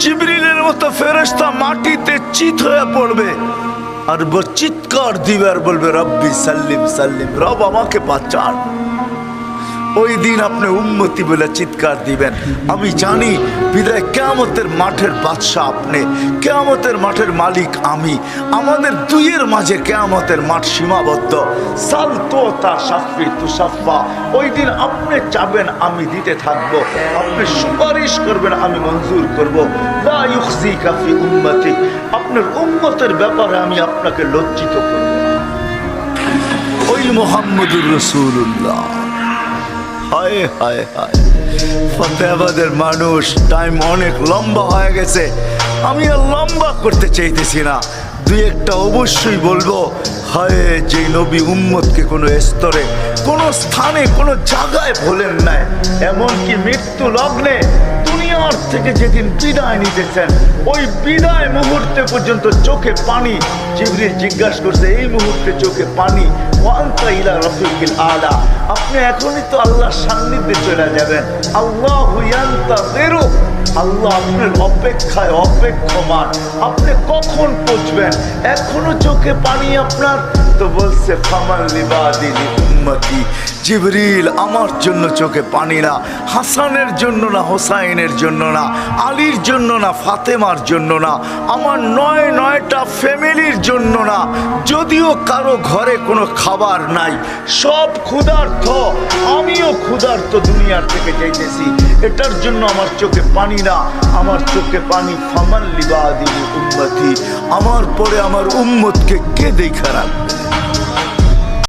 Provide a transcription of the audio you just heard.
জিবরিলের মতো ফেরেশতা মাটিতে চিত হয়ে পড়বে আর চিৎকার দিবে আর বলবে রব্বি সাল্লিম সাল্লিম, রব আমাকে বাঁচান। ওই দিন আপনি উম্মতি বলে চিৎকার দিবেন। আমি জানি বিদায় কিয়ামতের মাঠের বাদশা আপনি, কিয়ামতের মাঠের মালিক আমি। আমাদের দুইয়ের মাঝে কিয়ামতের মাঠ সীমাবদ্ধ। সাল তো তা শাফি তু শাফা। ওই দিন আপনি চাবেন আমি দিতে থাকবো, আপনি সুপারিশ করবেন আমি মঞ্জুর করব। লা ইউখজিকা ফি উম্মতি, আপনার উম্মতের ব্যাপারে আমি আপনাকে লজ্জিত করব। ওই মুহাম্মদুর রাসূলুল্লাহ। হায় হায় হায়, ফতেহাবাদের মানুষ, টাইম অনেক লম্বা হয়ে গেছে, আমি আর লম্বা করতে চাইতেছি না। দুই একটা অবশ্যই বলবো। হায়, যে নবী উম্মতকে কোনো স্তরে, কোনো স্থানে, কোনো জায়গায় ভোলেন নাই, এমনকি মৃত্যু লগ্নে দুনিয়ার থেকে যেদিন বিদায় নিতেছেন, ওই বিদায় মুহূর্তে পর্যন্ত চোখে পানি। জিবরিল জিজ্ঞাসা করছে, এই মুহূর্তে চোখে পানি, ওয়ান্তা ইলা রাফিকিল আলা, আপনি এখনই তো আল্লাহর সান্নিধ্যে চলে যাবেন। আল্লাহু ইয়ান্তাযিরু, আল্লাহ আপনার অপেক্ষায় অপেক্ষমান, আপনি কখন পৌঁছবেন? এখনো চোখে পানি আপনার। তো বলছে ফামান লিবাদিলি উম্মতি, জিবরিল আমার জন্য চোখে পানি না, হাসানের জন্য না, হোসাইনের জন্য না, আলীর জন্য না, ফাতেমার জন্য না, আমার নয়টা ফ্যামিলির জন্য না। যদিও কারো ঘরে কোনো খাবার নাই, সব ক্ষুধার্ত, আমিও ক্ষুধার্ত, দুনিয়ার থেকে যাইতেছি, এটার জন্য আমার চোখে পানি না, আমার চোখে পানি ফামান লিবাদিলি উম্মতি, আমার পরে আমার উম্মতকে কে দেখা রাখবে?